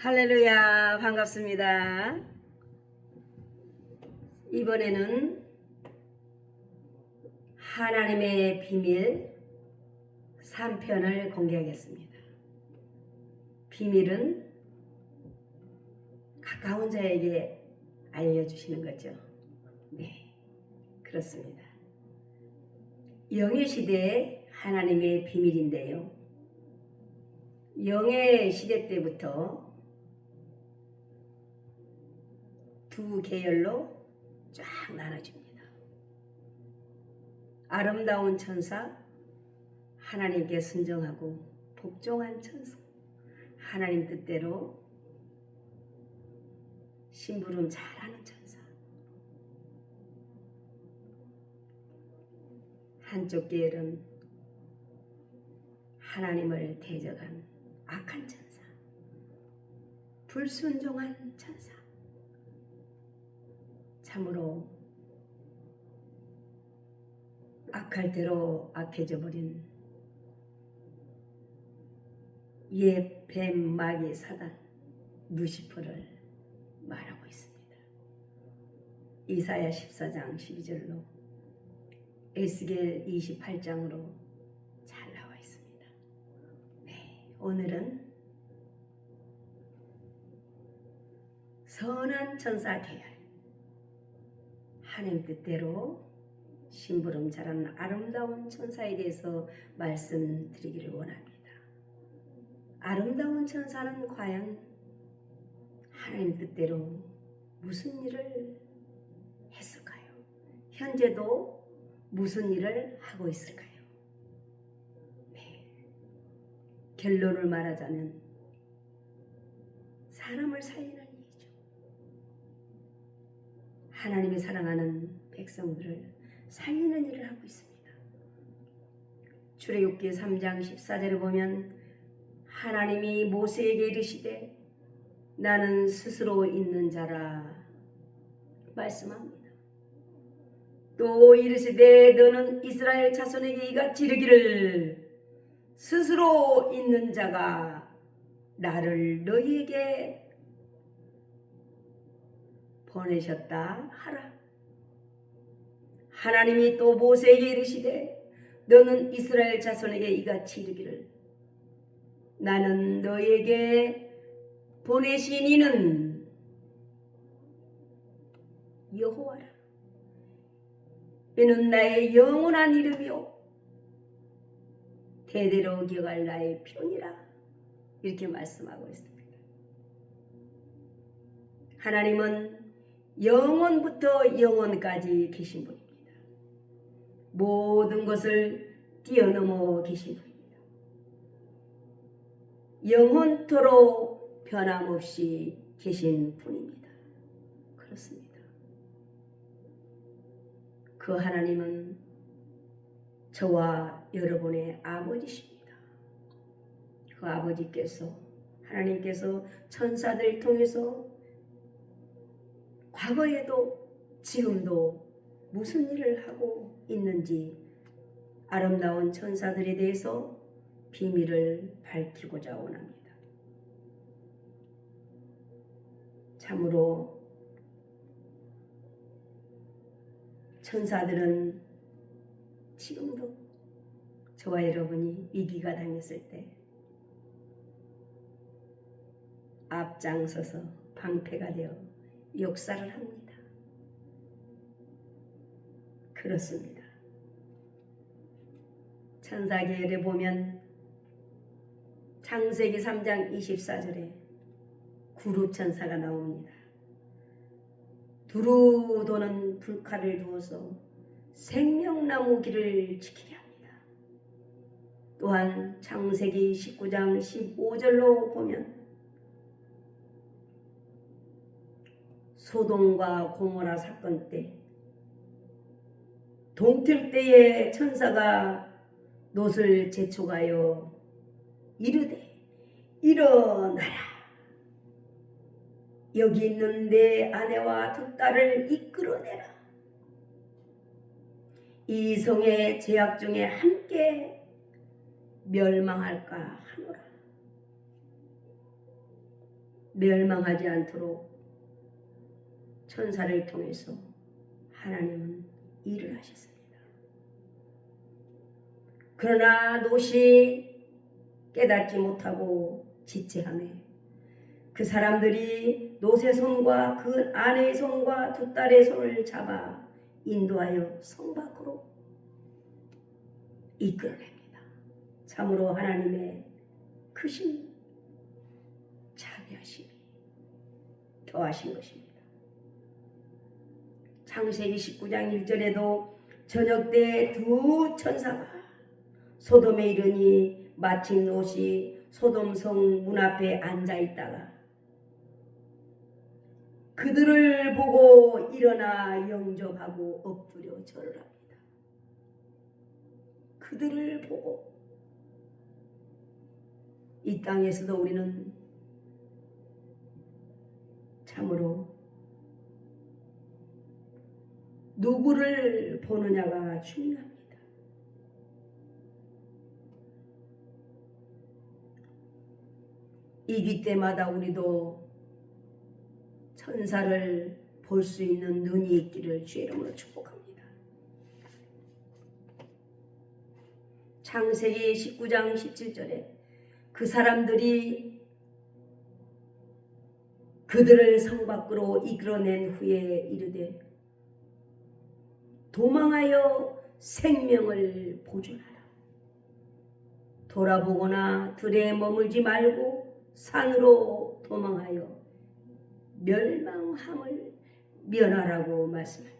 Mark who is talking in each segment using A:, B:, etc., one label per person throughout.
A: 할렐루야, 반갑습니다. 이번에는 하나님의 비밀 3편을 공개하겠습니다. 비밀은 가까운 자에게 알려주시는 거죠. 네, 그렇습니다. 영의 시대의 하나님의 비밀인데요. 영의 시대 때부터 두 계열로 쫙 나눠집니다. 아름다운 천사, 하나님께 순종하고 복종한 천사, 하나님 뜻대로 심부름 잘하는 천사. 한쪽 계열은 하나님을 대적한 악한 천사, 불순종한 천사. 참으로 악할 대로 악해져 버린 옛 뱀 마귀 사단 루시퍼를 말하고 있습니다. 이사야 14장 12절로 에스겔 28장으로 잘 나와 있습니다. 네, 오늘은 선한 천사 계열, 하나님 뜻대로 심부름 잘하는 아름다운 천사에 대해서 말씀드리기를 원합니다. 아름다운 천사는 과연 하나님 뜻대로 무슨 일을 했을까요? 현재도 무슨 일을 하고 있을까요? 네. 결론을 말하자면 사람을 살리는 일이죠. 하나님이 사랑하는 백성들을 살리는 일을 하고 있습니다. 출애굽기 3장 14절에 보면 하나님이 모세에게 이르시되 나는 스스로 있는 자라 말씀합니다. 또 이르시되 너는 이스라엘 자손에게 이같이 이르기를 스스로 있는 자가 나를 너희에게 보내셨다 하라. 하나님이 또 모세에게 이르시되 너는 이스라엘 자손에게 이같이 이르기를 나는 너희에게 보내신 이는 여호와라. 이는 나의 영원한 이름이요 대대로 기억할 나의 표니라. 이렇게 말씀하고 있습니다. 하나님은 영원부터 영원까지 계신 분입니다. 모든 것을 뛰어넘어 계신 분입니다. 영원토록 변함없이 계신 분입니다. 그렇습니다. 그 하나님은 저와 여러분의 아버지십니다. 그 아버지께서 하나님께서 천사들 통해서 과거에도 지금도 무슨 일을 하고 있는지 아름다운 천사들에 대해서 비밀을 밝히고자 원합니다. 참으로 천사들은 지금도 저와 여러분이 위기가 당했을 때 앞장서서 방패가 되어 역사를 합니다. 그렇습니다. 천사계열에 보면 창세기 3장 24절에 구룹 천사가 나옵니다. 두루 도는 불칼을 두어서 생명나무 길을 지키게 합니다. 또한 창세기 19장 15절로 보면 소돔과 고모라 사건 때 동틀 때에 천사가 롯을 재촉하여 이르되 일어나라. 여기 있는 내 아내와 두 딸을 이끌어내라. 이 성의 죄악 중에 함께 멸망할까 하노라. 멸망하지 않도록 천사를 통해서 하나님은 일을 하셨습니다. 그러나 롯이 깨닫지 못하고 지체하며 그 사람들이 롯의 손과 그 아내의 손과 두 딸의 손을 잡아 인도하여 성 밖으로 이끌어냅니다. 참으로 하나님의 크신 자비하심이 더하신 것입니다. 창세기 19장 1절에도 저녁 때 두 천사가 소돔에 이르니 마침 롯이 소돔 성 문 앞에 앉아 있다가 그들을 보고 일어나 영접하고 엎드려 절을 합니다. 그들을 보고 이 땅에서도 우리는 참으로 누구를 보느냐가 중요합니다. 이기 때마다 우리도 천사를 볼 수 있는 눈이 있기를 주의 이름으로 축복합니다. 창세기 19장 17절에 그 사람들이 그들을 성 밖으로 이끌어낸 후에 이르되 도망하여 생명을 보존하라. 돌아보거나 들에 머물지 말고 산으로 도망하여 멸망함을 면하라고 말씀합니다.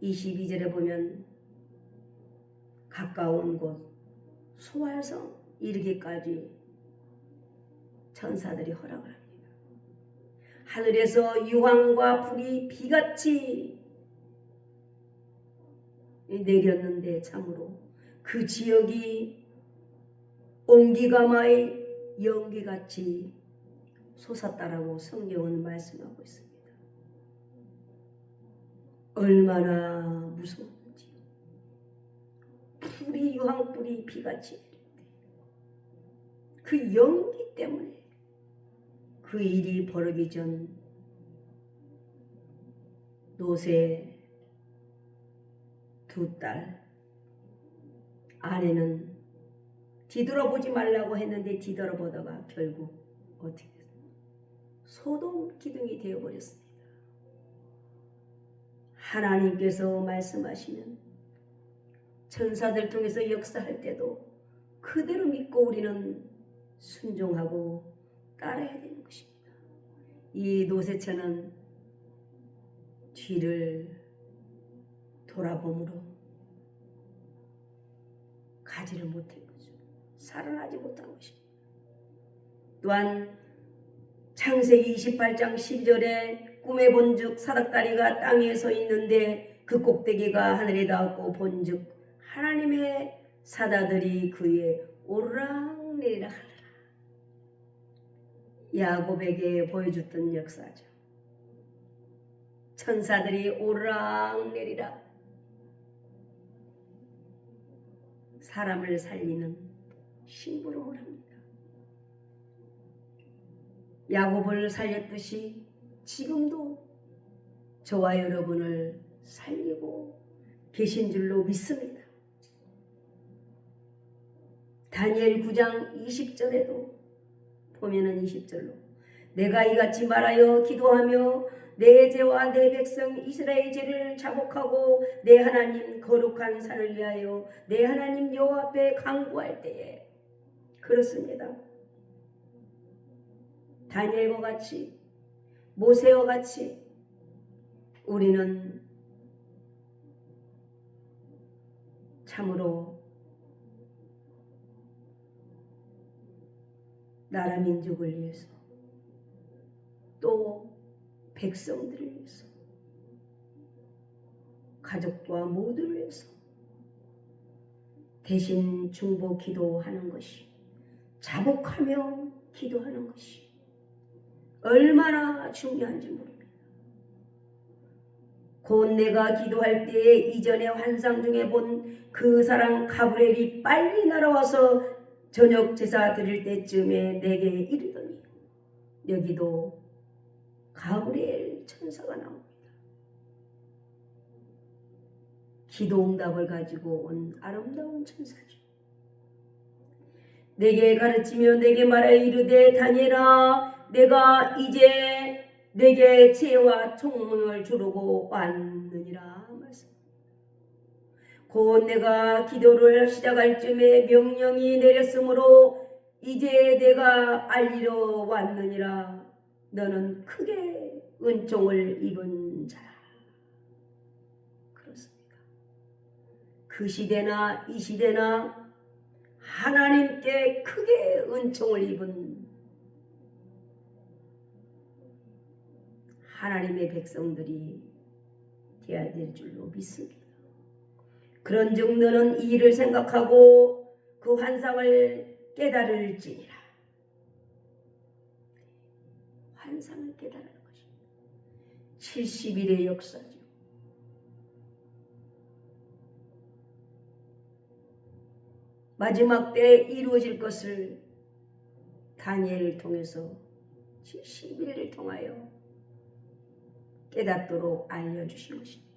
A: 22절에 보면 가까운 곳 소알성 이르기까지 천사들이 허락을 합니다. 하늘에서 유황과 불이 비같이 내렸는데 참으로 그 지역이 온기가마의 연기같이 솟았다라고 성경은 말씀하고 있습니다. 얼마나 무서운지. 불이 유황불이 비같이 내릴 때 그 연기 때문에 그 일이 벌어지기 전 롯의 두 딸 아내는 뒤돌아보지 말라고 했는데 뒤돌아보다가 결국 어떻게 됐어요? 소돔 기둥이 되어버렸습니다. 하나님께서 말씀하시면 천사들 통해서 역사할 때도 그대로 믿고 우리는 순종하고 따라야 되는 것입니다. 이 노새처는 뒤를 돌아봄으로 가지를 못한 거죠. 살아나지 못한 것입니다. 또한 창세기 28장 12절에 꿈에 본즉 사닥다리가 땅에 서 있는데 그 꼭대기가 하늘에 닿았고 본즉 하나님의 사자들이 그 위에 오르락내리락 하더라. 야곱에게 보여줬던 역사죠. 천사들이 오르락내리락 사람을 살리는 심부름을 합니다. 야곱을 살렸듯이 지금도 저와 여러분을 살리고 계신 줄로 믿습니다. 다니엘 9장 20절에도 보면은 20절로 내가 이같이 말하여 기도하며 내 죄와 내 백성 이스라엘 죄를 자복하고 내 하나님 거룩한 산을 위하여 내 하나님 여호와 앞에 간구할 때에 그렇습니다. 다니엘과 같이 모세와 같이 우리는 참으로 나라 민족을 위해서 또 백성들을 위해서 가족과 모두를 위해서 대신 중보 기도하는 것이 자복하며 기도하는 것이 얼마나 중요한지 모릅니다. 곧 내가 기도할 때에 이전에 환상 중에 본 그 사람 가브리엘이 빨리 날아와서 저녁 제사 드릴 때쯤에 내게 이르더니 여기도 가브리엘 천사가 나옵니다. 기도 응답을 가지고 온 아름다운 천사죠. 내게 가르치며 내게 말하여 이르되 다니엘아 내가 이제 내게 지혜와 총명을 주려고 왔느니라 말씀. 곧 내가 기도를 시작할 쯤에 명령이 내렸으므로 이제 내가 알리러 왔느니라. 너는 크게 은총을 입은 자라. 그렇습니다. 그 시대나 이 시대나 하나님께 크게 은총을 입은 하나님의 백성들이 되어야 될 줄로 믿습니다. 그런즉 너는 이 일을 생각하고 그 환상을 깨달을지니라. 환상을 깨달은 것입니다. 70일의 역사죠. 마지막 때 이루어질 것을 다니엘을 통해서 70일을 통하여 깨닫도록 알려주신 것입니다.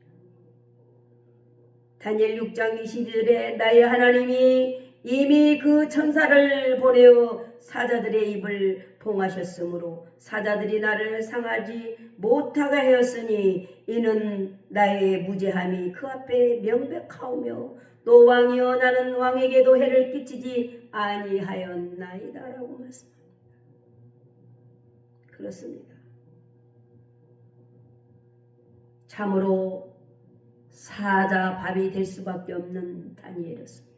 A: 다니엘 6장 22절에 나의 하나님이 이미 그 천사를 보내어 사자들의 입을 봉하셨으므로 사자들이 나를 상하지 못하게 하였으니 이는 나의 무죄함이 그 앞에 명백하오며 또 왕이여 나는 왕에게도 해를 끼치지 아니하였나이다 라고 말씀합니다. 그렇습니다. 참으로 사자 밥이 될 수밖에 없는 다니엘이었습니다.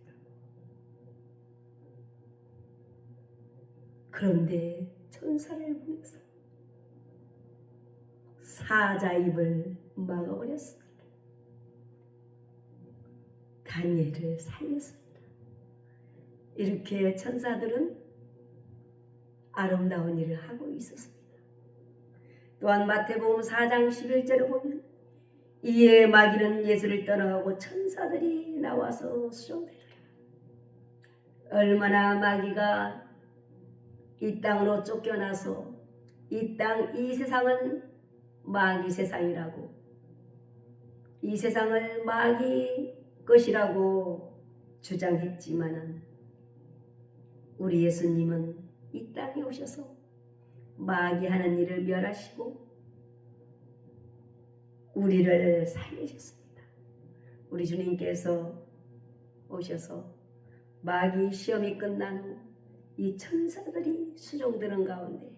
A: 그런데 천사를 보내서 사자 입을 막아버렸습니다. 다니엘을 살렸습니다. 이렇게 천사들은 아름다운 일을 하고 있었습니다. 또한 마태복음 4장 11절에 보면 이에 마귀는 예수를 떠나가고 천사들이 나와서 수종되리라. 얼마나 마귀가 이 땅으로 쫓겨나서 이 세상은 마귀 세상이라고, 이 세상을 마귀 것이라고 주장했지만은 우리 예수님은 이 땅에 오셔서 마귀 하는 일을 멸하시고 우리를 살리셨습니다. 우리 주님께서 오셔서 마귀 시험이 끝난 후 이 천사들이 수종드는 가운데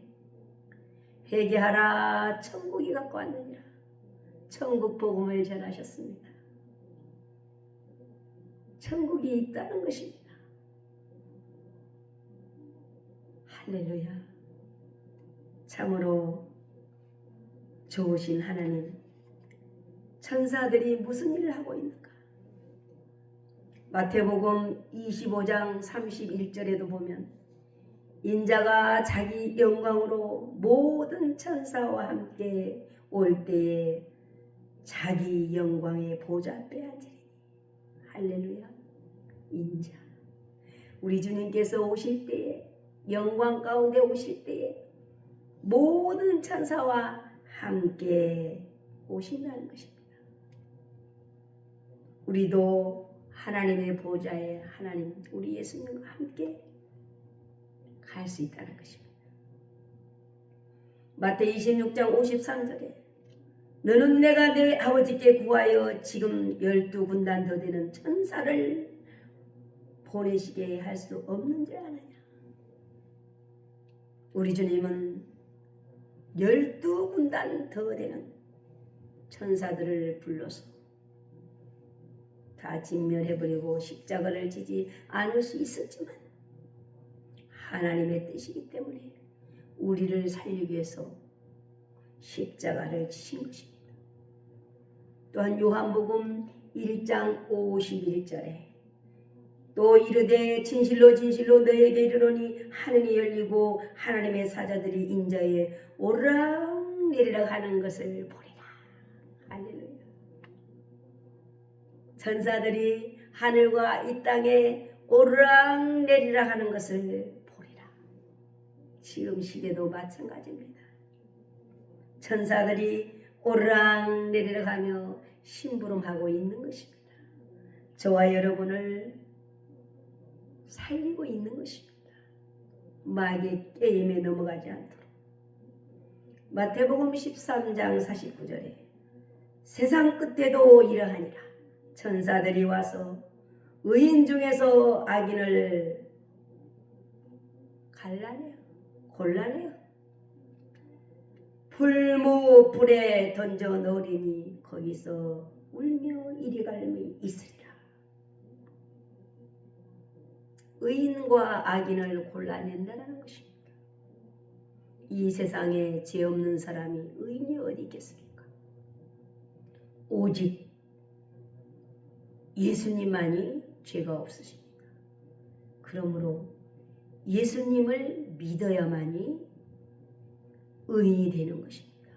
A: 회개하라 천국이 갖고 왔느니라 천국 복음을 전하셨습니다. 천국이 있다는 것입니다. 할렐루야. 참으로 좋으신 하나님, 천사들이 무슨 일을 하고 있는가? 마태복음 25장 31절에도 보면 인자가 자기 영광으로 모든 천사와 함께 올 때에 자기 영광의 보좌 앞에 앉으리니. 할렐루야. 인자. 우리 주님께서 오실 때에, 영광 가운데 오실 때에 모든 천사와 함께 오신다는 것입니다. 우리도 하나님의 보좌에 하나님, 우리 예수님과 함께 갈 수 있다는 것입니다. 마태 26장 53절에 너는 내가 내 아버지께 구하여 지금 12군단 더 되는 천사를 보내시게 할 수 없는 줄 아느냐. 우리 주님은 12군단 더 되는 천사들을 불러서 다 진멸해버리고 십자가를 지지 않을 수 있었지만 하나님의 뜻이기 때문에 우리를 살리기 위해서 십자가를 지신 것입니다. 또한 요한복음 1장 51절에 또 이르되 진실로 진실로 너희에게 이르노니 하늘이 열리고 하나님의 사자들이 인자에 오르락내리락 하는 것을 보리라. 할렐루야. 천사들이 하늘과 이 땅에 오르락내리락 하는 것을 보리라. 지금 시대도 마찬가지입니다. 천사들이 오르락내리락 하며 심부름하고 있는 것입니다. 저와 여러분을 살리고 있는 것입니다. 마귀의 게임에 넘어가지 않도록. 마태복음 13장 49절에 세상 끝에도 이러하니라. 천사들이 와서 의인 중에서 악인을 골라내요. 불무불에 던져 넣으리니 거기서 울며 이리갈미 있으리라. 의인과 악인을 골라낸다는 것입니다. 이 세상에 죄 없는 사람이 의인이 어디 있겠습니까? 오직 예수님만이 죄가 없으십니다. 그러므로 예수님을 믿어야만이 의인이 되는 것입니다.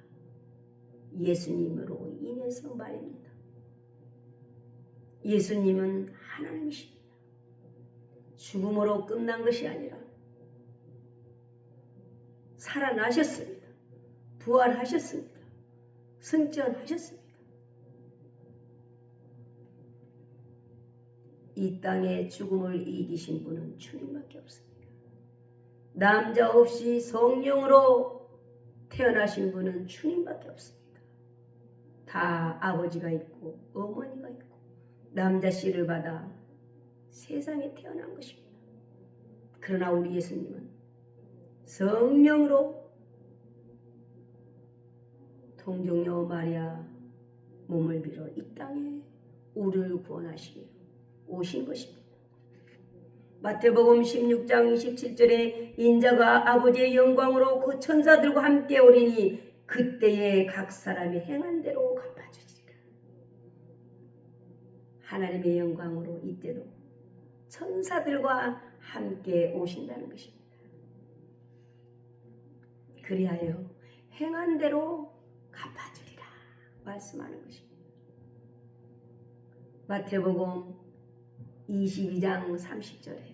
A: 예수님으로 인해서 말입니다. 예수님은 하나님이십니다. 죽음으로 끝난 것이 아니라 살아나셨습니다. 부활하셨습니다. 승천하셨습니다. 이 땅에 죽음을 이기신 분은 주님밖에 없습니다. 남자 없이 성령으로 태어나신 분은 주님밖에 없습니다. 다 아버지가 있고 어머니가 있고 남자 씨를 받아 세상에 태어난 것입니다. 그러나 우리 예수님은 성령으로 동정녀 마리아 몸을 빌어 이 땅에 우리를 구원하시려 오신 것입니다. 마태복음 16장 27절에 인자가 아버지의 영광으로 그 천사들과 함께 오리니 그때에 각 사람이 행한 대로 갚아주시리라. 하나님의 영광으로 이때도 천사들과 함께 오신다는 것입니다. 그리하여 행한 대로 갚아주리라 말씀하는 것입니다. 마태복음 22장 30절에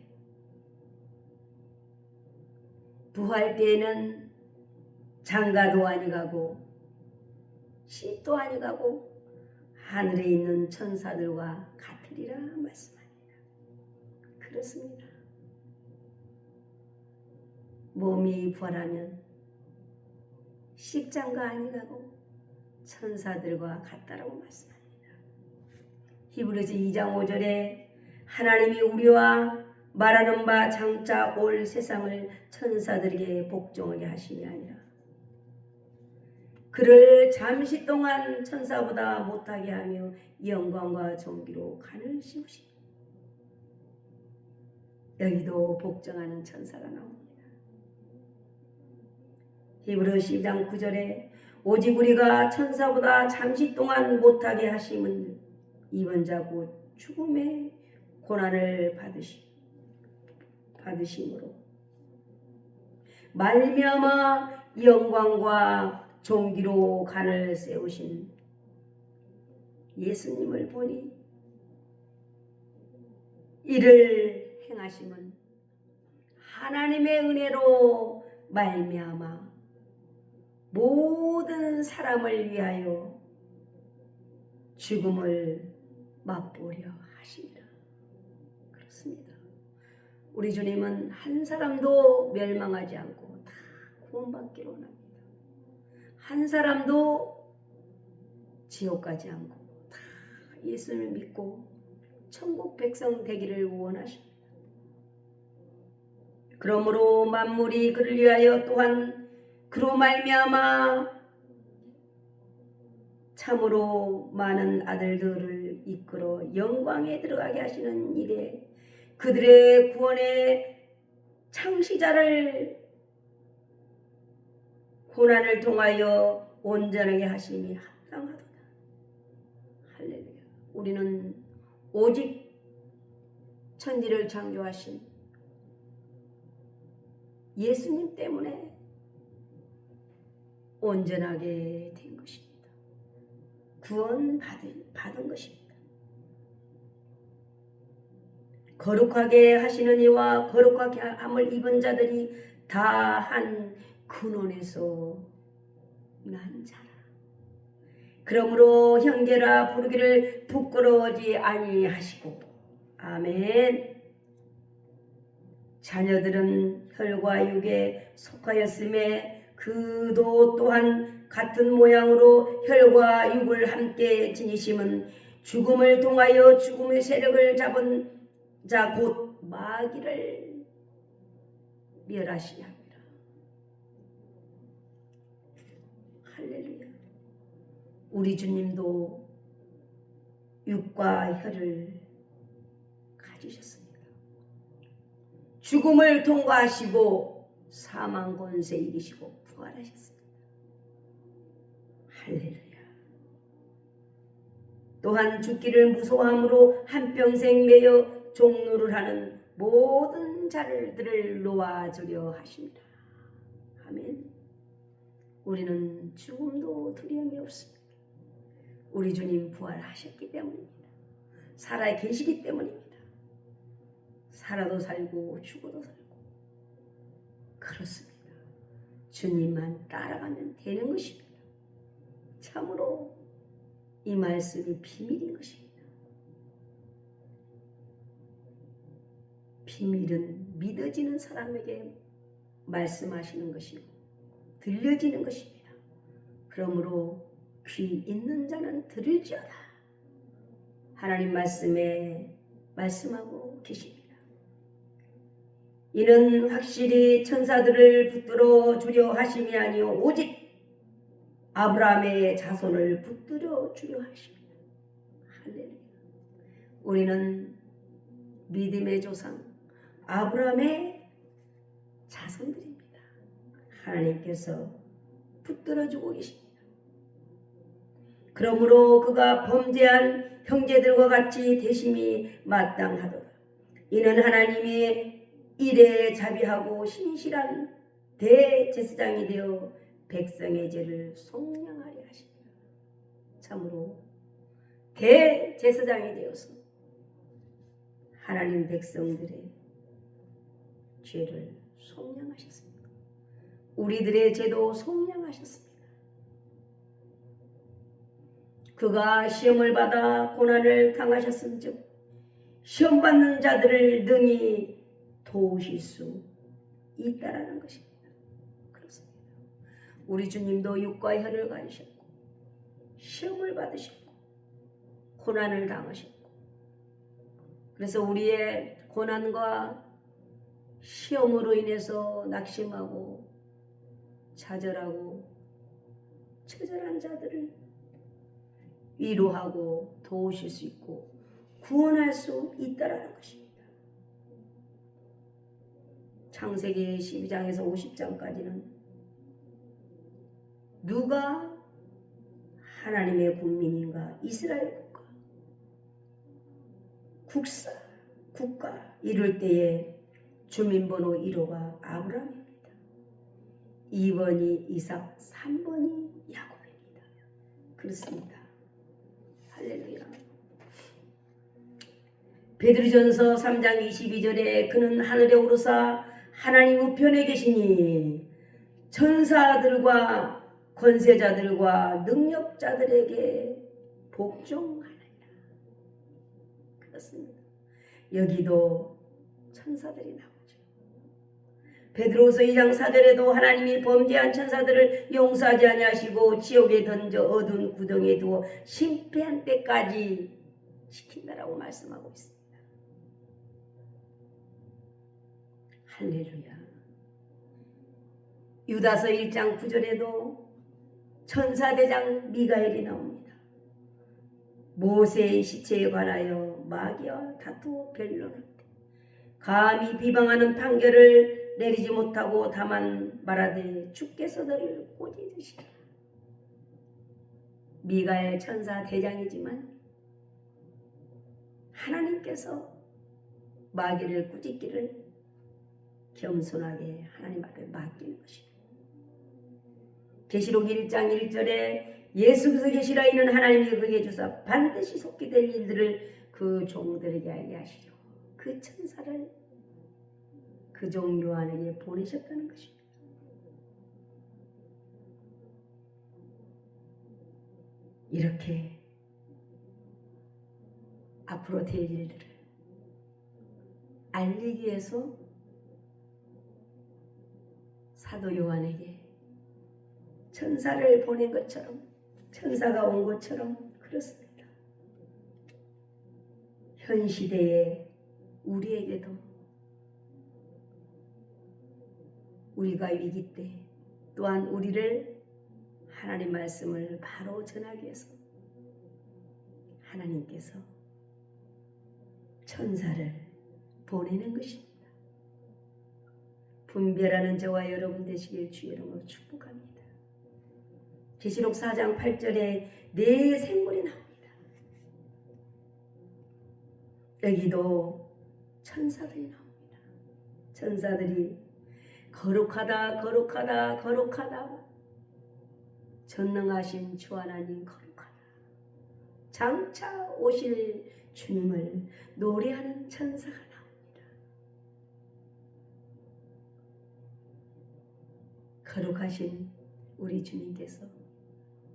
A: 부활 때에는 장가도 아니 가고 시도 아니 가고 하늘에 있는 천사들과 같으리라 말씀합니다. 그렇습니다. 몸이 부활하면 십장가 아니 가고 천사들과 같다라고 말씀합니다. 히브리서 2장 5절에 하나님이 우리와 말하는 바 장차 올 세상을 천사들에게 복종하게 하심이 아니라 그를 잠시 동안 천사보다 못하게 하며 영광과 존귀로 간을 씌우시니 여기도 복종하는 천사가 나옵니다. 히브리서 12장 9절에 오직 우리가 천사보다 잠시 동안 못하게 하심은 이번 자고 죽음의 고난을 받으심으로 말미암아 영광과 존귀로 간을 세우신 예수님을 보니 이를 행하심은 하나님의 은혜로 말미암아 모든 사람을 위하여 죽음을 맛보려 하십니다. 그렇습니다. 우리 주님은 한 사람도 멸망하지 않고 다 구원받기로 원합니다. 한 사람도 지옥 가지 않고 다 예수님을 믿고 천국 백성 되기를 원하십니다. 그러므로 만물이 그를 위하여 또한 그로 말미암아 참으로 많은 아들들을 이끌어 영광에 들어가게 하시는 일에 그들의 구원의 창시자를 고난을 통하여 온전하게 하심이 합당하도다. 할렐루야. 우리는 오직 천지를 창조하신 예수님 때문에 온전하게 된 것입니다. 구원 받은 것입니다. 거룩하게 하시는 이와 거룩하게 함을 입은 자들이 다 한 근원에서 난 자라. 그러므로 형제라 부르기를 부끄러워하지 아니하시고. 아멘. 자녀들은 혈과 육에 속하였음에 그도 또한 같은 모양으로 혈과 육을 함께 지니심은 죽음을 통하여 죽음의 세력을 잡은 자 곧 마귀를 멸하시니 합니다. 할렐루야. 우리 주님도 육과 혈을 가지셨습니다. 죽음을 통과하시고 사망 권세 이기시고 부활하셨습니다. 할렐루야. 또한 죽기를 무서워함으로 한평생 매여 종로를 하는 모든 자들을 놓아주려 하십니다. 아멘. 우리는 죽음도 두려움이 없습니다. 우리 주님 부활하셨기 때문입니다. 살아 계시기 때문입니다. 살아도 살고 죽어도 살고 그렇습니다. 주님만 따라가면 되는 것입니다. 참으로 이 말씀이 비밀인 것입니다. 비밀은 믿어지는 사람에게 말씀하시는 것이고 들려지는 것입니다. 그러므로 귀 있는 자는 들을지어다. 하나님 말씀에 말씀하고 계십니다. 이는 확실히 천사들을 붙들어 주려 하심이 아니요 오직 아브라함의 자손을 붙들어 주려 하십니다. 할렐루야. 우리는 믿음의 조상 아브라함의 자손들입니다. 하나님께서 붙들어주고 계십니다. 그러므로 그가 범죄한 형제들과 같이 대심이 마땅하도다. 이는 하나님의 일에 자비하고 신실한 대제사장이 되어 백성의 죄를 속량하려 하십니다. 참으로 대제사장이 되어서 하나님 백성들의 죄를 속량하셨습니다. 우리들의 죄도 속량하셨습니다. 그가 시험을 받아 고난을 당하셨음즉 시험 받는 자들을 능히 도우실 수 있다라는 것입니다. 그렇습니다. 우리 주님도 육과 혈을 가지셨고 시험을 받으셨고 고난을 당하셨고 그래서 우리의 고난과 시험으로 인해서 낙심하고 좌절하고 처절한 자들을 위로하고 도우실 수 있고 구원할 수 있다라는 것입니다. 창세기 12장에서 50장까지는 누가 하나님의 국민인가? 이스라엘 국가 이룰 때에 주민번호 1호가 아브라함입니다. 2번이 이삭, 3번이 야곱입니다. 그렇습니다. 할렐루야. 베드로전서 3장 22절에 그는 하늘에 오르사 하나님 우편에 계시니 천사들과 권세자들과 능력자들에게 복종하느니라. 그렇습니다. 여기도 천사들이 나오죠. 베드로서 2장 4절에도 하나님이 범죄한 천사들을 용서하지 아니하시고 지옥에 던져 어두운 구덩이에 두어 심패한 때까지 시킨다라고 말씀하고 있습니다. 할렐루야. 유다서 1장 9절에도 천사대장 미가엘이 나옵니다. 모세의 시체에 관하여 마귀와 다투어 변론할 때 감히 비방하는 판결을 내리지 못하고 다만 말하되 주께서 너를 꼬집으시라. 미가엘 천사 대장이지만 하나님께서 마귀를 꾸짖기를 겸손하게 하나님 앞에 맡기는 것입니다. 계시록 1장 1절에 예수께서 계시라 이는 하나님이 그에게 주사 반드시 속게 될 일들을 그 종들에게 알게 하시려. 그 천사를 그 종 요한에게 보내셨다는 것입니다. 이렇게 앞으로 될 일들을 알리기 위해서 사도 요한에게 천사를 보낸 것처럼, 천사가 온 것처럼 그렇습니다. 현 시대에 우리에게도 우리가 위기 때 또한 우리를 하나님 말씀을 바로 전하기 위해서 하나님께서 천사를 보내는 것입니다. 분별하는 저와 여러분 되시길 주의 이름으로 축복합니다. 계시록 4장 8절에 네 생물이 나옵니다. 여기도 천사들이 나옵니다. 천사들이 거룩하다 거룩하다 거룩하다, 전능하신 주 하나님 거룩하다, 장차 오실 주님을 노래하는 천사가 나옵니다. 거룩하신 우리 주님께서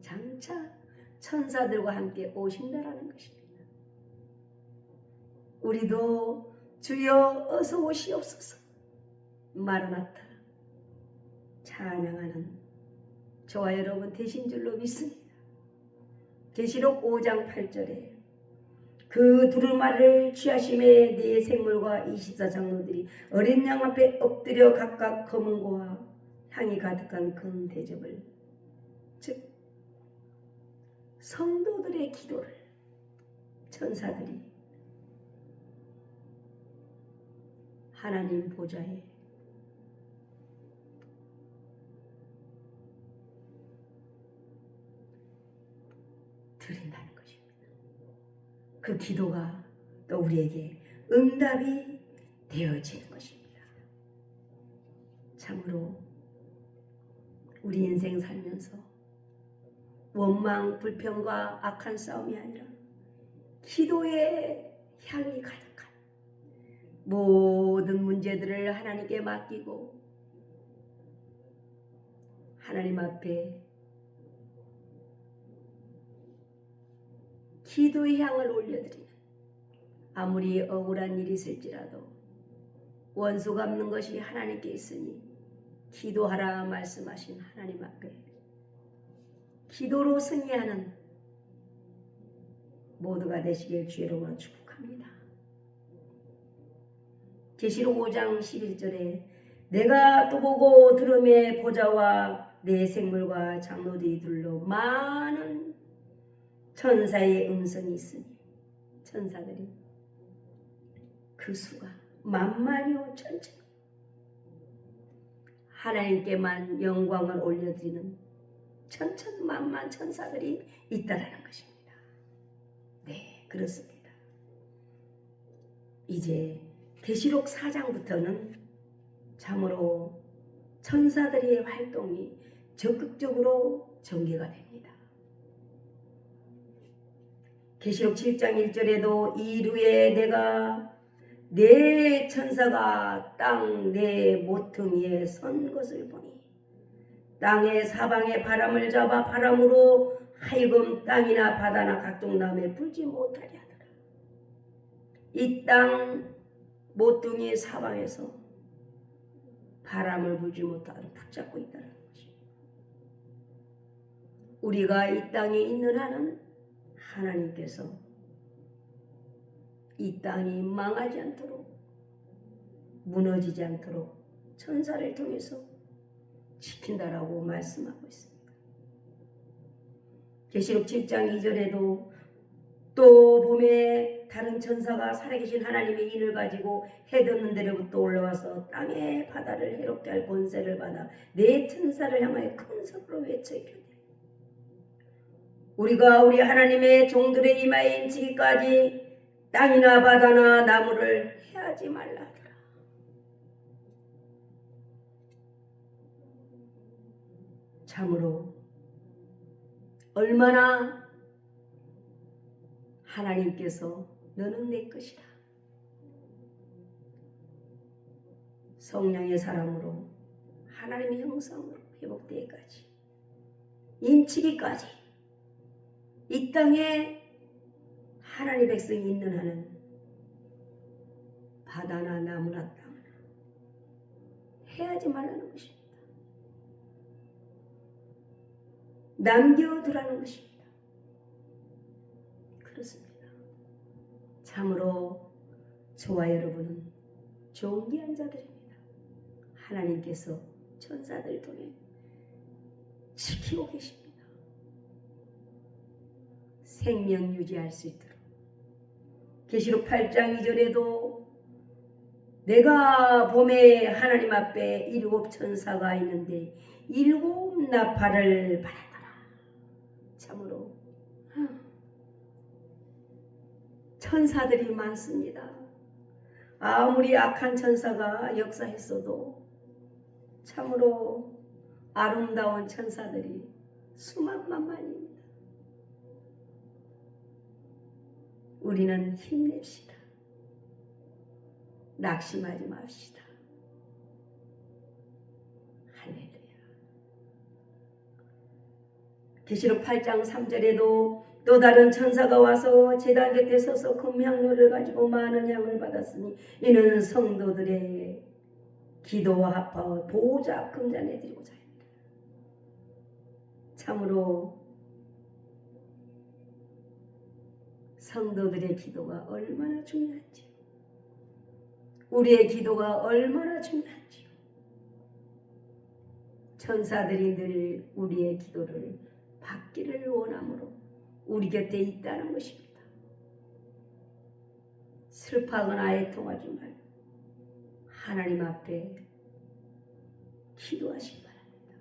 A: 장차 천사들과 함께 오신다라는 것입니다. 우리도 주여 어서 오시옵소서 마라나타 찬양하는 저와 여러분 되신 줄로 믿습니다. 계시록 5장 8절에 그 두루마리를 취하심에 네 생물과 24장로들이 어린 양 앞에 엎드려 각각 검은고와 향이 가득한 큰 대접을, 즉 성도들의 기도를 천사들이 하나님 보좌에 드린다는 것입니다. 그 기도가 또 우리에게 응답이 되어지는 것입니다. 참으로 우리 인생 살면서 원망, 불평과 악한 싸움이 아니라 기도의 향이 가득한 모든 문제들을 하나님께 맡기고 하나님 앞에 기도의 향을 올려드리는, 아무리 억울한 일이 있을지라도 원수 갚는 것이 하나님께 있으니 기도하라 말씀하신 하나님 앞에 기도로 승리하는 모두가 되시길 주의 이름으로 축복합니다. 계시록 5장 11절에 내가 또 보고 들음에 보좌와 네 생물과 장로들이 둘러 많은 천사의 음성이 있으니, 천사들이 그 수가 만만이요 천천, 하나님께만 영광을 올려드리는 천천만만 천사들이 있다라는 것입니다. 네, 그렇습니다. 이제 계시록 4장부터는 참으로 천사들의 활동이 적극적으로 전개가 됩니다. 계시록 7장 1절에도 이루에 내가 네 천사가 땅 네 모퉁이에 선 것을 보니 땅의 사방에 바람을 잡아 바람으로 하여금 땅이나 바다나 각종 나무에 불지 못하게 하더라. 이 땅 모퉁이 사방에서 바람을 불지 못하도록 붙잡고 있다는 것입니다. 우리가 이 땅에 있는 한은 하나님께서 이 땅이 망하지 않도록, 무너지지 않도록 천사를 통해서 지킨다라고 말씀하고 있습니다. 계시록 7장 2절에도 또 봄에 다른 천사가 살아계신 하나님의 인을 가지고 해 돋는 데로부터 올라와서 땅의 바다를 해롭게 할 권세를 받아 네 천사를 향하여 큰 소리로 외쳐 이르되 우리가 우리 하나님의 종들의 이마에 인치기까지 땅이나 바다나 나무를 해하지 말라 하더라. 참으로 얼마나 하나님께서 너는 내 것이다, 성령의 사람으로 하나님의 형상으로 회복되기까지 인치기까지 이 땅에 하나님의 백성이 있는 한은 바다나 나무나 땅이나 해하지 말라는 것입니다. 남겨두라는 것입니다. 그렇습니다. 참으로 저와 여러분은 존귀한 자들입니다. 하나님께서 천사들을 통해 지키고 계십니다. 생명 유지할 수 있도록. 계시록 8장 이전에도 내가 봄에 하나님 앞에 7 천사가 있는데 7 나팔을 받았더라. 참으로 천사들이 많습니다. 아무리 악한 천사가 역사했어도 참으로 아름다운 천사들이 수만만만입니다. 우리는 힘냅시다. 낙심하지 맙시다. 할렐루야. 계시록 8장 3절에도 또 다른 천사가 와서 제단 곁에 서서 금향로를 가지고 많은 향을 받았으니 이는 성도들의 기도와 합하여 보호자 금잔에 드리고자 합니다. 참으로 성도들의 기도가 얼마나 중요한지요. 우리의 기도가 얼마나 중요한지요. 천사들이 늘 우리의 기도를 받기를 원하므로 우리 곁에 있다는 것입니다. 슬퍼하거나 애통하지 말고 하나님 앞에 기도하시기 바랍니다.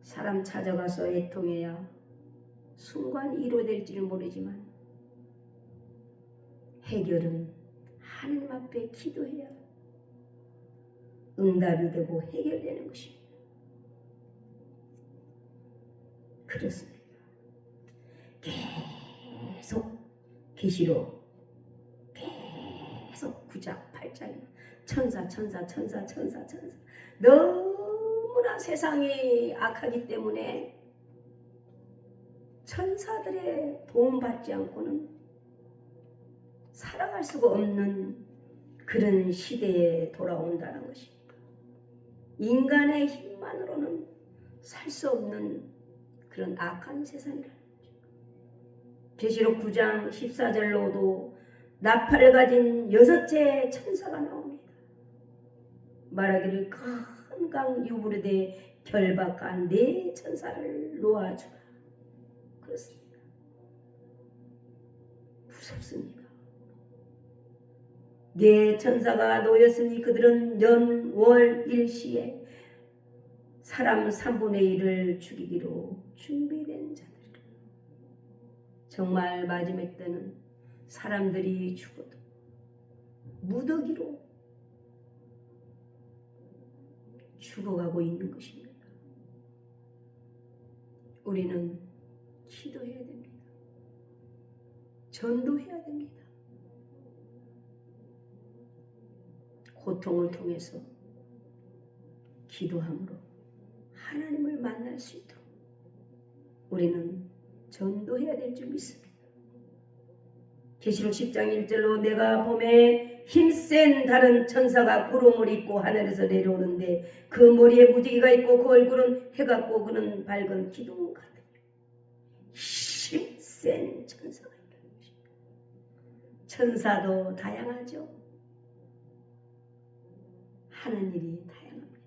A: 사람 찾아가서 애통해야 순간 이루어질지는 모르지만 해결은 하나님 앞에 기도해야 응답이 되고 해결되는 것입니다. 그렇습니다. 계속 계시록 계속 9장 8장 천사 너무나 세상이 악하기 때문에 천사들의 도움받지 않고는 살아갈 수가 없는 그런 시대에 돌아온다는 것입니다. 인간의 힘만으로는 살 수 없는 그런 악한 세상이라는 거죠. 계시록 9장 14절로도 나팔을 가진 6째 천사가 나옵니다. 말하기를 큰 강 유브르데 결박한 4 천사를 놓아주라. 그렇습니다. 무섭습니다. 4 천사가 놓였으니 그들은 연, 월, 일시에 사람 3분의 1을 죽이기로 준비된 자들이라. 정말 마지막 때는 사람들이 죽어도 무더기로 죽어가고 있는 것입니다. 우리는 기도해야 됩니다. 전도해야 됩니다. 고통을 통해서 기도함으로 하나님을 만날 수 있도록 우리는 전도해야 될 줄 믿습니다. 계시록 10장 1절로 내가 봄에 힘센 다른 천사가 구름을 입고 하늘에서 내려오는데 그 머리에 무지개가 있고 그 얼굴은 해가 꼬그는 밝은 기둥 같으며 힘센 천사가 있다는 것입니다. 천사도 다양하죠. 하는 일이 다양합니다.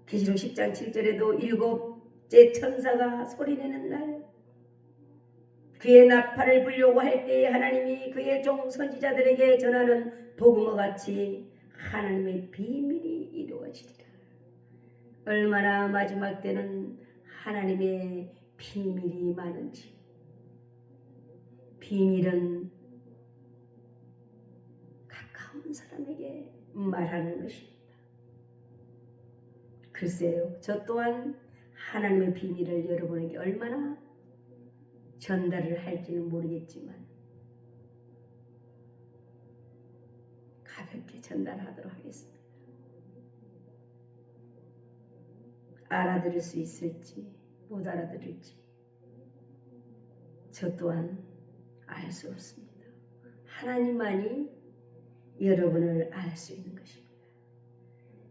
A: 계시록 10장 7절에도 7째 천사가 소리내는 날 그의 나팔을 불려고 할 때에 하나님이 그의 종 선지자들에게 전하는 복음과 같이 하나님의 비밀이 이루어지리라. 얼마나 마지막 때는 하나님의 비밀이 많은지. 비밀은 가까운 사람에게 말하는 것입니다. 글쎄요, 저 또한 하나님의 비밀을 여러분에게 얼마나 전달을 할지는 모르겠지만 가볍게 전달하도록 하겠습니다. 알아들을 수 있을지 못 알아들을지 저 또한 알 수 없습니다. 하나님만이 여러분을 알 수 있는 것입니다.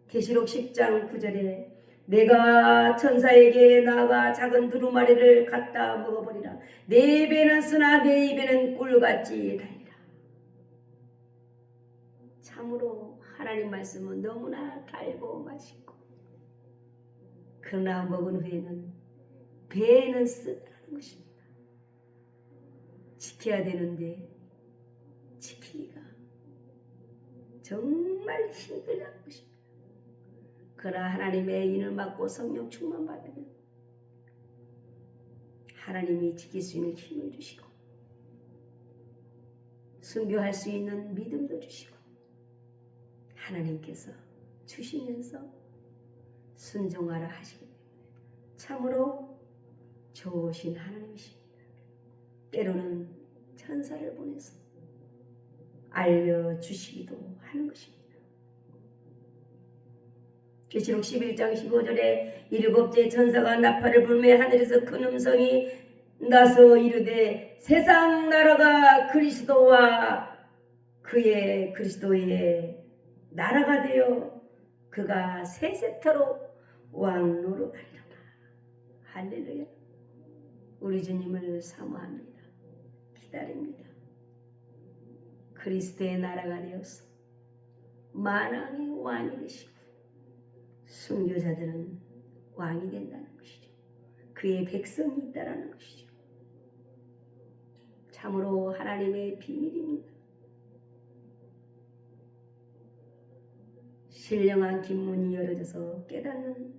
A: 계시록 10장 9절에 내가 천사에게 나가 작은 두루마리를 갖다 먹어버리라. 내 입에는 쓰나 내 입에는 꿀같이 달리라. 참으로 하나님 말씀은 너무나 달고 맛있고 그러나 먹은 후에는 배에는 쓰다는 것입니다. 지켜야 되는데 지키기가 정말 힘들다는 것입니다. 그러나 하나님의 인을 맡고 성령 충만 받으면 하나님이 지킬 수 있는 힘을 주시고 순교할 수 있는 믿음도 주시고 하나님께서 주시면서 순종하라 하시기 때문에 참으로 좋으신 하나님이십니다. 때로는 천사를 보내서 알려주시기도 하는 것입니다. 계시록 11장 15절에 일곱째 천사가 나팔을 불매 하늘에서 큰 음성이 나서 이르되 세상 나라가 그리스도와 그의 그리스도의 나라가 되어 그가 세세토록 왕노로 달려라. 할렐루야. 우리 주님을 사모합니다. 기다립니다. 그리스도의 나라가 되어서 만왕의 왕이 되시고 순교자들은 왕이 된다는 것이죠. 그의 백성이 있다라는 것이죠. 참으로 하나님의 비밀입니다. 신령한 김문이 열어져서 깨닫는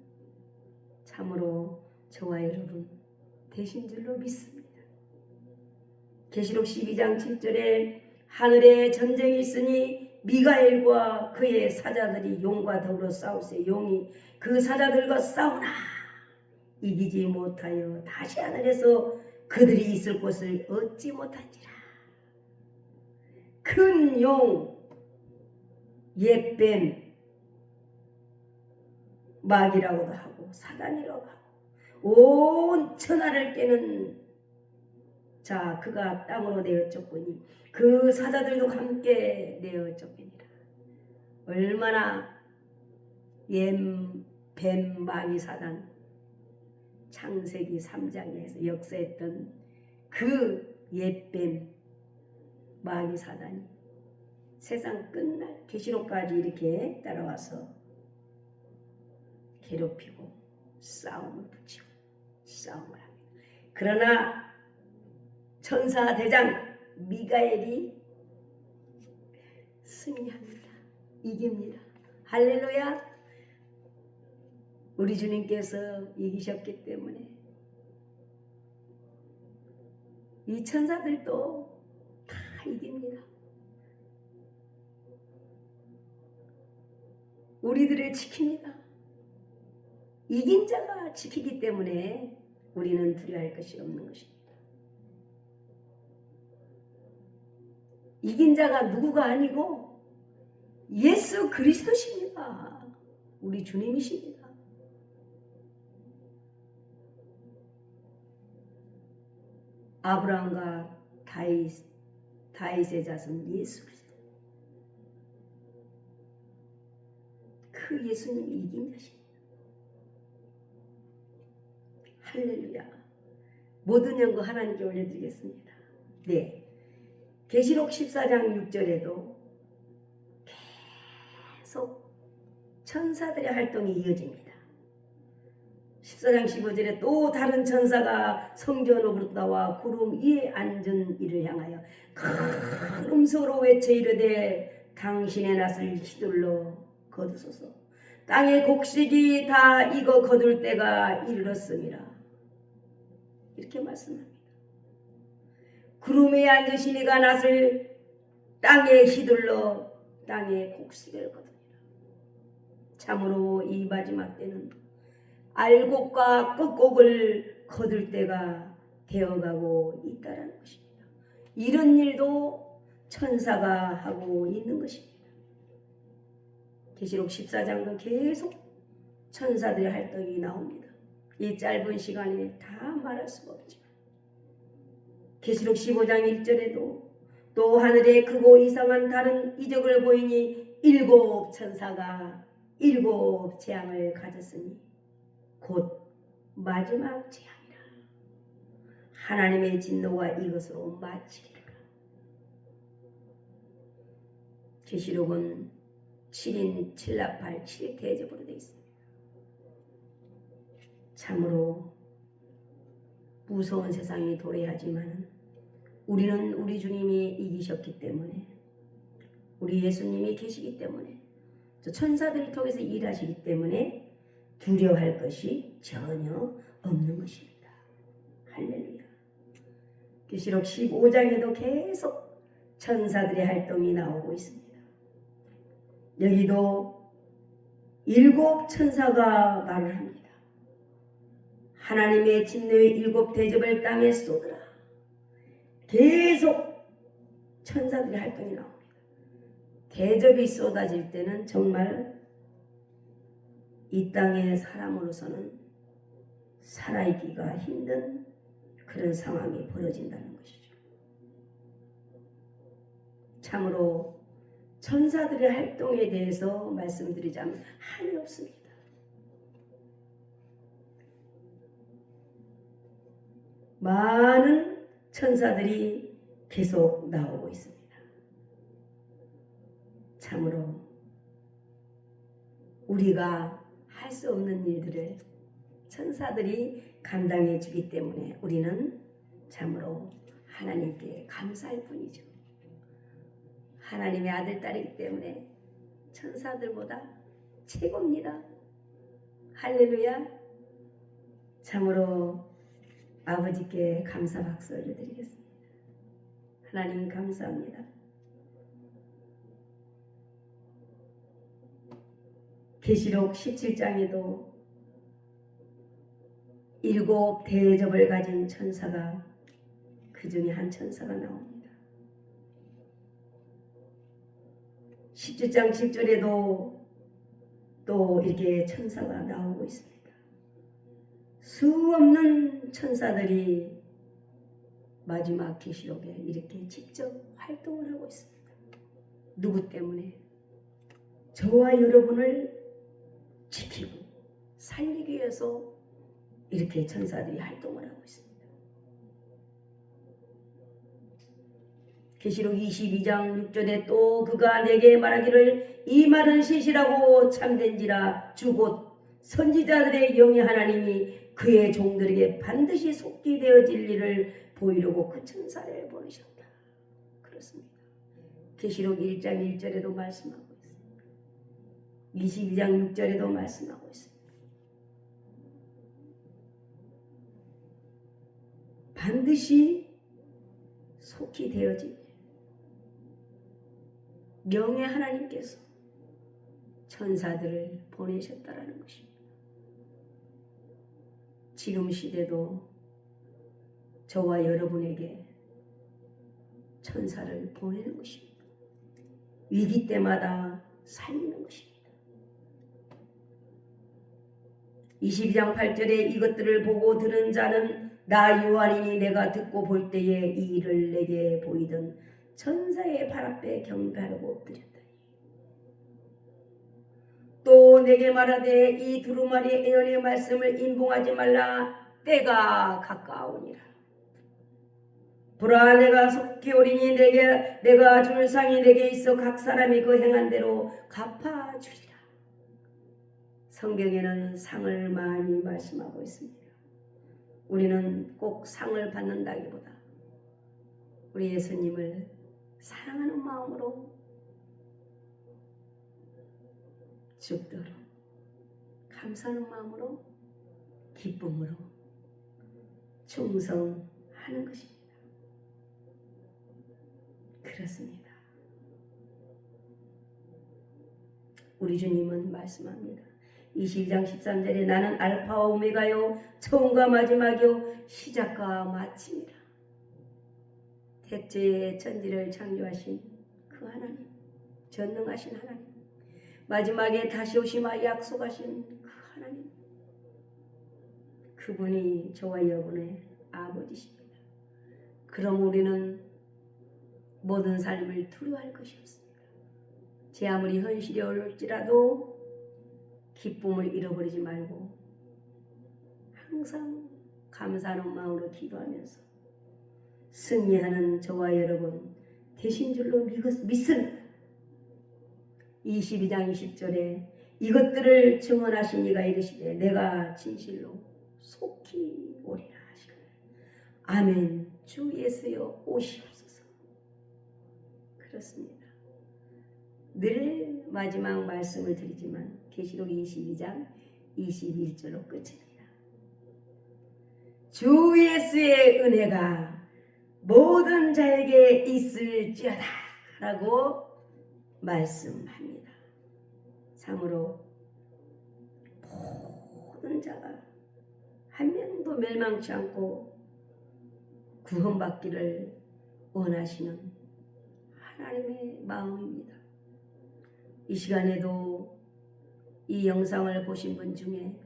A: 참으로 저와 여러분 되신 줄로 믿습니다. 계시록 12장 7절에 하늘에 전쟁이 있으니 미가엘과 그의 사자들이 용과 더불어 싸우세. 용이 그 사자들과 싸우나 이기지 못하여 다시 하늘에서 그들이 있을 곳을 얻지 못한지라. 큰 용, 옛뱀, 마귀라고도 하고 사단이라고 하고 온 천하를 깨는 자 그가 땅으로 내어쫓으니 그 사자들도 함께 내어쫓으니라. 얼마나 뱀 마귀 사단 창세기 3장에서 역사했던 그 옛뱀 마귀 사단이 세상 끝날 계시록까지 이렇게 따라와서 괴롭히고 싸움을 붙이고 싸움을 합니다. 그러나 천사 대장 미가엘이 승리합니다. 이깁니다. 할렐루야. 우리 주님께서 이기셨기 때문에 이 천사들도 다 이깁니다. 우리들을 지킵니다. 이긴 자가 지키기 때문에 우리는 두려워할 것이 없는 것입니다. 이긴 자가 누구가 아니고 예수 그리스도십니다. 우리 주님이십니다. 아브라함과 다윗의 자손 예수 그리스도. 그 예수님이 이긴 자십니다. 할렐루야. 모든 영광 하나님께 올려드리겠습니다. 네. 계시록 14장 6절에도 계속 천사들의 활동이 이어집니다. 14장 15절에 또 다른 천사가 성전으로 나와 구름 위에 앉은 이를 향하여 큰 음성으로 외쳐 이르되 당신의 낫을 휘둘러 거두소서. 땅의 곡식이 다 익어 거둘 때가 이르렀습니다. 이렇게 말씀합니다. 구름에 앉으신 이가 낫을 땅에 휘둘러 땅의 곡식을 거두니라. 참으로 이 마지막 때는 알곡과 끝곡을 거둘 때가 되어가고 있다라는 것입니다. 이런 일도 천사가 하고 있는 것입니다. 계시록 14장도 계속 천사들의 활동이 나옵니다. 이 짧은 시간에 다 말할 수가 없지만 계시록 15장 1절에도 또 하늘에 크고 이상한 다른 이적을 보이니 7 천사가 7 재앙을 가졌으니 곧 마지막 재앙이라. 하나님의 진노가 이것으로 마치리라. 계시록은 7인 7나팔 7대접으로 되어 있습니다. 참으로 무서운 세상이 도래하지만 우리는 우리 주님이 이기셨기 때문에, 우리 예수님이 계시기 때문에, 저 천사들을 통해서 일하시기 때문에 두려워할 것이 전혀 없는 것입니다. 할렐루야. 계시록 15장에도 계속 천사들의 활동이 나오고 있습니다. 여기도 7 천사가 말을 합니다. 하나님의 진노의 7 대접을 땅에 쏟으라. 계속 천사들의 활동이 나옵니다. 대접이 쏟아질 때는 정말 이 땅의 사람으로서는 살아있기가 힘든 그런 상황이 벌어진다는 것이죠. 참으로 천사들의 활동에 대해서 말씀드리자면 한이 없습니다. 많은 천사들이 계속 나오고 있습니다. 참으로 우리가 할 수 없는 일들을 천사들이 감당해 주기 때문에 우리는 참으로 하나님께 감사할 뿐이죠. 하나님의 아들, 딸이기 때문에 천사들보다 최고입니다. 할렐루야. 참으로 아버지께 감사 박수 올려드리겠습니다. 하나님 감사합니다. 계시록 17장에도 7 대접을 가진 천사가, 그 중에 한 천사가 나옵니다. 17장 7절에도 또 이렇게 천사가 나오고 있습니다. 수 없는 천사들이 마지막 계시록에 이렇게 직접 활동을 하고 있습니다. 누구 때문에? 저와 여러분을 지키고 살리기 위해서 이렇게 천사들이 활동을 하고 있습니다. 계시록 22장 6절에 또 그가 내게 말하기를 이 말은 시시라고 참된지라 주 곧 선지자들의 영의 하나님이 그의 종들에게 반드시 속히 되어질 일을 보이려고 그 천사를 보내셨다. 그렇습니다. 계시록 1장 1절에도 말씀하고 있습니다. 22장 6절에도 말씀하고 있습니다. 반드시 속히 되어질 영의 하나님께서 천사들을 보내셨다라는 것입니다. 지금 시대도 저와 여러분에게 천사를 보내는 것입니다. 위기 때마다 살리는 것입니다. 22장 8절에 이것들을 보고 들은 자는 나 요한이니 내가 듣고 볼 때에 이 일을 내게 보이던 천사의 발 앞에 경배하고 엎드렸다니. 또 내게 말하되 이 두루마리 예언의 말씀을 인봉하지 말라. 때가 가까우니라. 보라 내가 속히 오리니 내가 줄 상이 내게 있어 각 사람이 그 행한 대로 갚아주리라. 성경에는 상을 많이 말씀하고 있습니다. 우리는 꼭 상을 받는다기보다 우리 예수님을 사랑하는 마음으로 죽도록 감사하는 마음으로 기쁨으로 충성하는 것입니다. 그렇습니다. 우리 주님은 말씀합니다. 22장 13절에 나는 알파와 오메가요 처음과 마지막이요 시작과 마침이라. 대체의 천지를 창조하신 그 하나님, 전능하신 하나님, 마지막에 다시 오시마 약속하신 그 하나님, 그분이 저와 여러분의 아버지십니다. 그럼 우리는 모든 삶을 두려워할 것이 없습니다. 제 아무리 현실이 어려울지라도 기쁨을 잃어버리지 말고 항상 감사하는 마음으로 기도하면서 승리하는 저와 여러분 되신 줄로 믿습니다. 22장 20절에 이것들을 증언하신 이가 이르시되 내가 진실로 속히 오리라 하시거늘. 아멘. 주 예수여 오시옵소서. 그렇습니다. 늘 마지막 말씀을 드리지만 계시록 22장 21절로 끝입니다. 주 예수의 은혜가 모든 자에게 있을지어다 라고 말씀합니다. 참으로 모든 자가 한 명도 멸망치 않고 구원받기를 원하시는 하나님의 마음입니다. 이 시간에도 이 영상을 보신 분 중에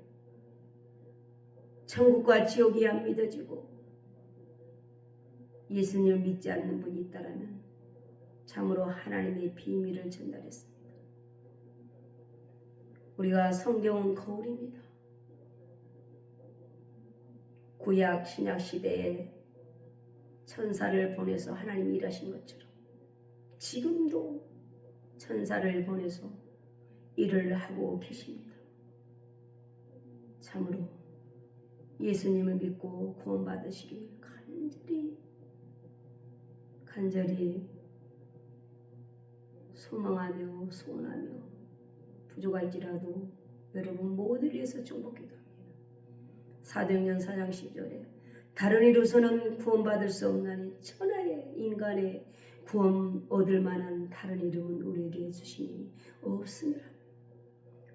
A: 천국과 지옥이 안 믿어지고 예수님을 믿지 않는 분이 있다면 참으로 하나님의 비밀을 전달했습니다. 우리가 성경은 거울입니다. 구약 신약 시대에 천사를 보내서 하나님이 일하신 것처럼 지금도 천사를 보내서 일을 하고 계십니다. 참으로 예수님을 믿고 구원받으시길 간절히 소망하며 소원하며 부족할지라도 여러분 모두를 위해서 축복기도합니다. 사도행전 4장 10절에 다른 이로서는 구원받을 수 없나니 천하의 인간의 구원 얻을 만한 다른 이름은 우리에게 주시니 없습니다.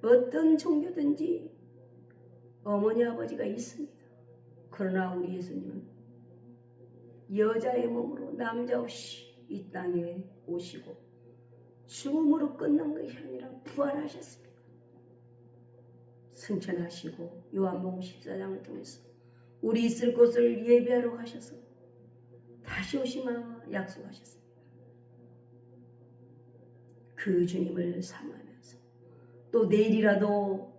A: 어떤 종교든지 어머니 아버지가 있습니다. 그러나 우리 예수님은 여자의 몸으로 남자 없이 이 땅에 오시고 죽음으로 끝난 것이 아니라 부활하셨습니다. 승천하시고 요한복음 14장을 통해서 우리 있을 곳을 예비하러 가셔서 다시 오시마 약속하셨습니다. 그 주님을 사모하면서 또 내일이라도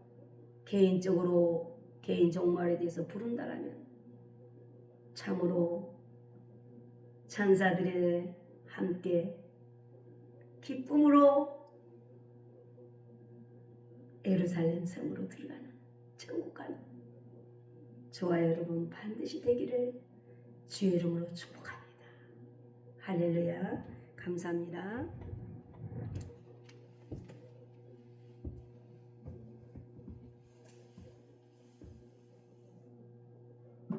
A: 개인적으로 개인 종말에 대해서 부른다라면 참으로 천사들의 함께 기쁨으로 예루살렘 성으로 들어가는 천국 가는 저와 여러분 반드시 되기를 주의 이름으로 축복합니다. 할렐루야. 감사합니다.